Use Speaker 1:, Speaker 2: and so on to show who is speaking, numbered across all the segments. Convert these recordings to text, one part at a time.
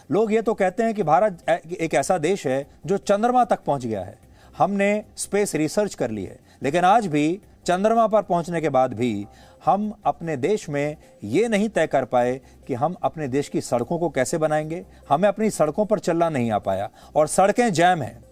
Speaker 1: लोग ये तो कहते हैं कि भारत एक ऐसा देश है जो चंद्रमा तक पहुंच गया है, हमने स्पेस रिसर्च कर ली है, लेकिन आज भी चंद्रमा पर पहुंचने के बाद भी हम अपने देश में ये नहीं तय कर पाए कि हम अपने देश की सड़कों को कैसे बनाएंगे। हमें अपनी सड़कों पर चलना नहीं आ पाया और सड़कें जैम हैं।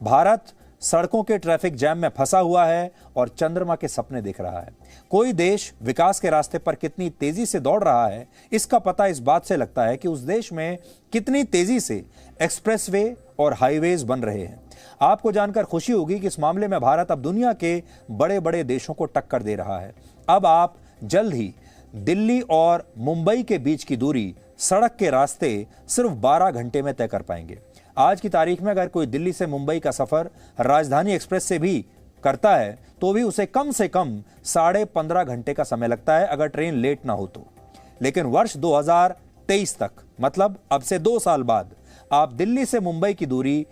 Speaker 1: भारत सड़कों के ट्रैफिक जैम में फंसा हुआ है और चंद्रमा के सपने देख रहा है। कोई देश विकास के रास्ते पर कितनी तेजी से दौड़ रहा है, इसका पता इस बात से लगता है कि उस देश में कितनी तेजी से एक्सप्रेसवे और हाईवेज बन रहे हैं। आपको जानकर खुशी होगी कि इस मामले में भारत अब दुनिया के बड़े बड़े देशों को टक्कर दे रहा है। अब आप जल्द ही दिल्ली और मुंबई के बीच की दूरी सड़क के रास्ते सिर्फ 12 घंटे में तय कर पाएंगे। आज की तारीख में अगर कोई दिल्ली से मुंबई का सफर राजधानी एक्सप्रेस से भी करता है तो भी उसे कम से कम 15.5 घंटे का समय लगता है, अगर ट्रेन लेट ना हो तो। लेकिन वर्ष 2023 तक, मतलब अब से 2 साल बाद, आप दिल्ली से मुंबई की दूरी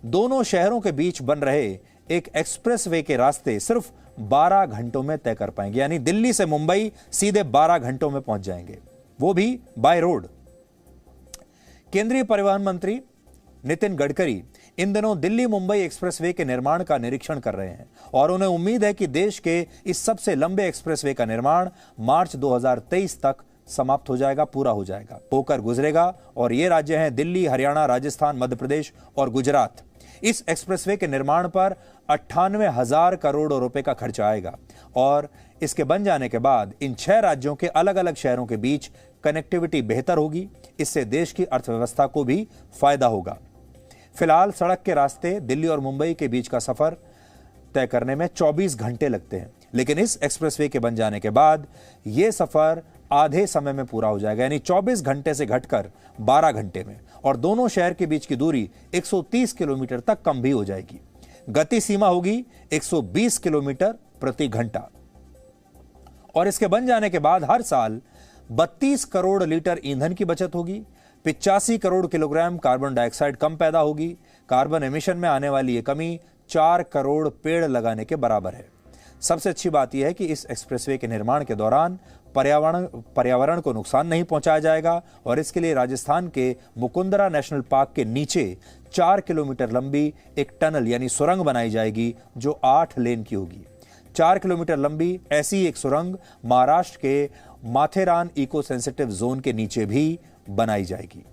Speaker 1: दोनों शहरों के बीच बन रहे एक एक्सप्रेसवे के रास्ते सिर्फ 12 घंटों में तय कर पाएंगे। यानी दिल्ली से मुंबई सीधे 12 घंटों में पहुंच जाएंगे, वो भी बाय रोड। केंद्रीय परिवहन मंत्री नितिन गडकरी इन दिनों दिल्ली मुंबई एक्सप्रेसवे के निर्माण का निरीक्षण कर रहे हैं और उन्हें उम्मीद है कि देश के इस सबसे लंबे एक्सप्रेसवे का निर्माण मार्च 2023 तक समाप्त हो जाएगा, पूरा हो जाएगा, होकर गुजरेगा। और ये राज्य हैं दिल्ली, हरियाणा, राजस्थान, मध्य प्रदेश और गुजरात। इस एक्सप्रेसवे के निर्माण पर 98,000 करोड़ रुपए का खर्चा आएगा और इसके बन जाने के बाद इन 6 राज्यों के अलग अलग शहरों के बीच कनेक्टिविटी बेहतर होगी। इससे देश की अर्थव्यवस्था को भी फायदा होगा। फिलहाल सड़क के रास्ते दिल्ली और मुंबई के बीच का सफर तय करने में 24 घंटे लगते हैं, लेकिन इस एक्सप्रेसवे के बन जाने के बाद यह सफर आधे समय में पूरा हो जाएगा, यानी 24 घंटे से घटकर 12 घंटे में, और दोनों शहर के बीच की दूरी 130 किलोमीटर तक कम भी हो जाएगी। गति सीमा होगी 120 किलोमीटर प्रति घंटा और इसके बन जाने के बाद हर साल 32 करोड़ लीटर ईंधन की बचत होगी, 85 करोड़ किलोग्राम कार्बन डाइऑक्साइड कम पैदा होगी। कार्बन एमिशन में आने वाली ये कमी 4 करोड़ पेड़ लगाने के बराबर है। सबसे अच्छी बात यह है कि इस एक्सप्रेसवे के निर्माण के दौरान पर्यावरण को नुकसान नहीं पहुंचाया जाएगा और इसके लिए राजस्थान के मुकुंदरा नेशनल पार्क के नीचे 4 किलोमीटर लंबी एक टनल यानी सुरंग बनाई जाएगी जो 8 लेन की होगी। 4 किलोमीटर लंबी ऐसी एक सुरंग महाराष्ट्र के माथेरान इको सेंसिटिव जोन के नीचे भी बनाई जाएगी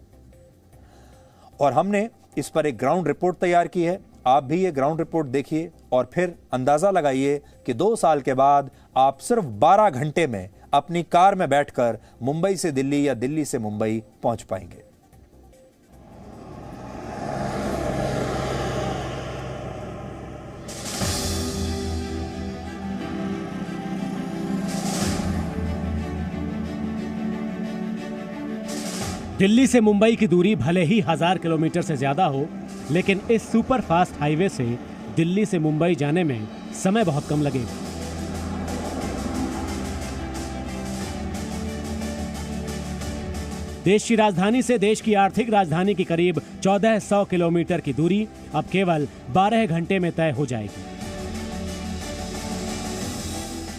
Speaker 1: और हमने इस पर एक ग्राउंड रिपोर्ट तैयार की है। आप भी ये ग्राउंड रिपोर्ट देखिए और फिर अंदाजा लगाइए कि 2 साल के बाद आप सिर्फ 12 घंटे में अपनी कार में बैठकर मुंबई से दिल्ली या दिल्ली से मुंबई पहुंच पाएंगे।
Speaker 2: दिल्ली से मुंबई की दूरी भले ही 1000 किलोमीटर से ज्यादा हो, लेकिन इस सुपर फास्ट हाईवे से दिल्ली से मुंबई जाने में समय बहुत कम लगेगा। देश की राजधानी से देश की आर्थिक राजधानी की करीब 1400 किलोमीटर की दूरी अब केवल 12 घंटे में तय हो जाएगी।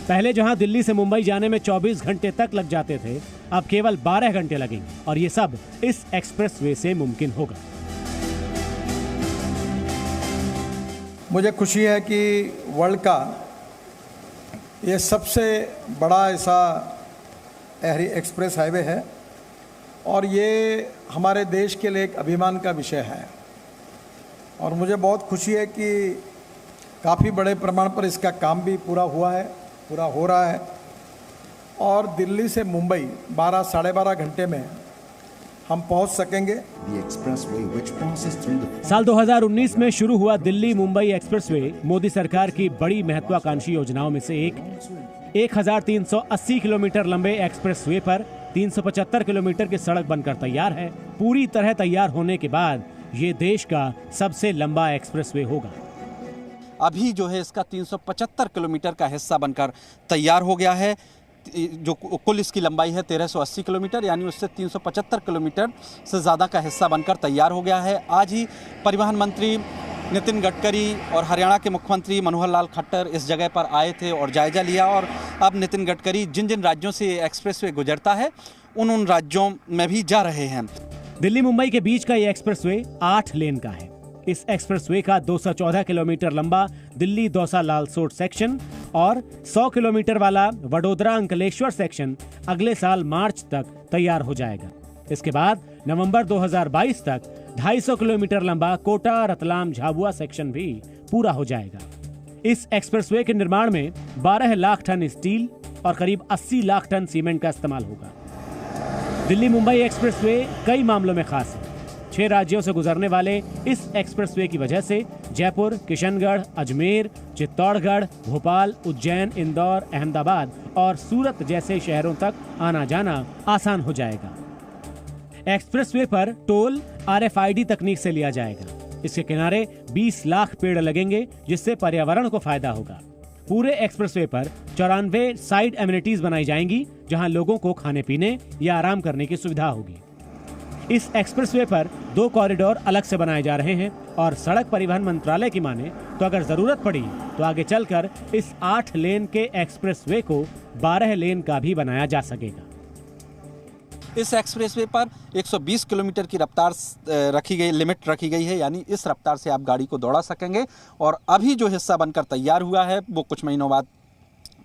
Speaker 2: पहले जहां दिल्ली से मुंबई जाने में 24 घंटे तक लग जाते थे, अब केवल 12 घंटे लगेंगे और ये सब इस एक्सप्रेसवे से मुमकिन होगा।
Speaker 3: मुझे खुशी है कि वर्ल्ड का ये सबसे बड़ा ऐसा एयरी एक्सप्रेस हाईवे है और ये हमारे देश के लिए एक अभिमान का विषय है और मुझे बहुत खुशी है कि काफ़ी बड़े प्रमाण पर इसका काम भी पूरा हो रहा है और दिल्ली से मुंबई 12 - 12.5 घंटे में हम पहुंच सकेंगे।
Speaker 2: साल 2019 में शुरू हुआ दिल्ली मुंबई एक्सप्रेसवे मोदी सरकार की बड़ी महत्वाकांक्षी योजनाओं में से एक। 1380 किलोमीटर लंबे एक्सप्रेसवे पर 375 किलोमीटर की सड़क बनकर तैयार है। पूरी तरह तैयार होने के बाद ये देश का सबसे लंबा एक्सप्रेसवे होगा।
Speaker 4: अभी जो है इसका 375 किलोमीटर का हिस्सा बनकर तैयार हो गया है। जो कुल इसकी लंबाई है 1380 किलोमीटर, यानी उससे 375 किलोमीटर से ज़्यादा का हिस्सा बनकर तैयार हो गया है। आज ही परिवहन मंत्री नितिन गडकरी और हरियाणा के मुख्यमंत्री मनोहर लाल खट्टर इस जगह पर आए थे और जायजा लिया और अब नितिन गडकरी जिन जिन राज्यों से एक्सप्रेसवे गुजरता है उन राज्यों में भी जा रहे हैं।
Speaker 2: दिल्ली मुंबई के बीच का ये एक्सप्रेसवे 8 लेन का है। इस एक्सप्रेसवे का 214 किलोमीटर लंबा दिल्ली दौसा लालसोट सेक्शन और 100 किलोमीटर वाला वडोदरा अंकलेश्वर सेक्शन अगले साल मार्च तक तैयार हो जाएगा। इसके बाद नवंबर 2022 तक 250 किलोमीटर लंबा कोटा रतलाम झाबुआ सेक्शन भी पूरा हो जाएगा। इस एक्सप्रेसवे के निर्माण में 12 लाख टन स्टील और करीब 80 लाख टन सीमेंट का इस्तेमाल होगा। दिल्ली मुंबई एक्सप्रेसवे कई मामलों में खास है। 6 राज्यों से गुजरने वाले इस एक्सप्रेसवे की वजह से जयपुर, किशनगढ़, अजमेर, चित्तौड़गढ़, भोपाल, उज्जैन, इंदौर, अहमदाबाद और सूरत जैसे शहरों तक आना जाना आसान हो जाएगा। एक्सप्रेसवे पर टोल RFID तकनीक से लिया जाएगा। इसके किनारे 20 लाख पेड़ लगेंगे, जिससे पर्यावरण को फायदा होगा। पूरे एक्सप्रेसवे पर 94 साइड एमिनिटीज बनाई जाएंगी, जहां लोगों को खाने पीने या आराम करने की सुविधा होगी। इस एक्सप्रेसवे पर 2 कॉरिडोर अलग से बनाए जा रहे हैं और सड़क परिवहन मंत्रालय की माने तो अगर जरूरत पड़ी तो आगे चलकर इस 8 लेन के एक्सप्रेसवे को 12 लेन का भी बनाया जा सकेगा।
Speaker 4: इस एक्सप्रेसवे पर 120 किलोमीटर की रफ्तार लिमिट रखी गई है, यानी इस रफ्तार से आप गाड़ी को दौड़ा सकेंगे। और अभी जो हिस्सा बनकर तैयार हुआ है वो कुछ महीनों बाद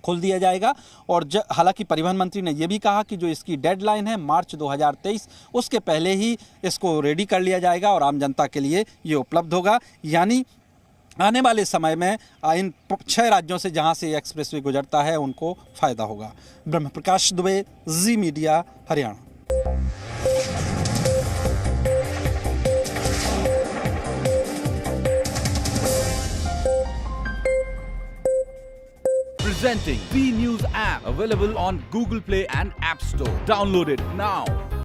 Speaker 4: खोल दिया जाएगा। और हालांकि परिवहन मंत्री ने यह भी कहा कि जो इसकी डेडलाइन है मार्च 2023, उसके पहले ही इसको रेडी कर लिया जाएगा और आम जनता के लिए ये उपलब्ध होगा। यानी आने वाले समय में इन 6 राज्यों से जहां से एक्सप्रेसवे गुजरता है उनको फायदा होगा। Brahm Prakash Dubey, Zee media, Haryana.
Speaker 5: Presenting B News app, available on Google Play and App Store. Download it now.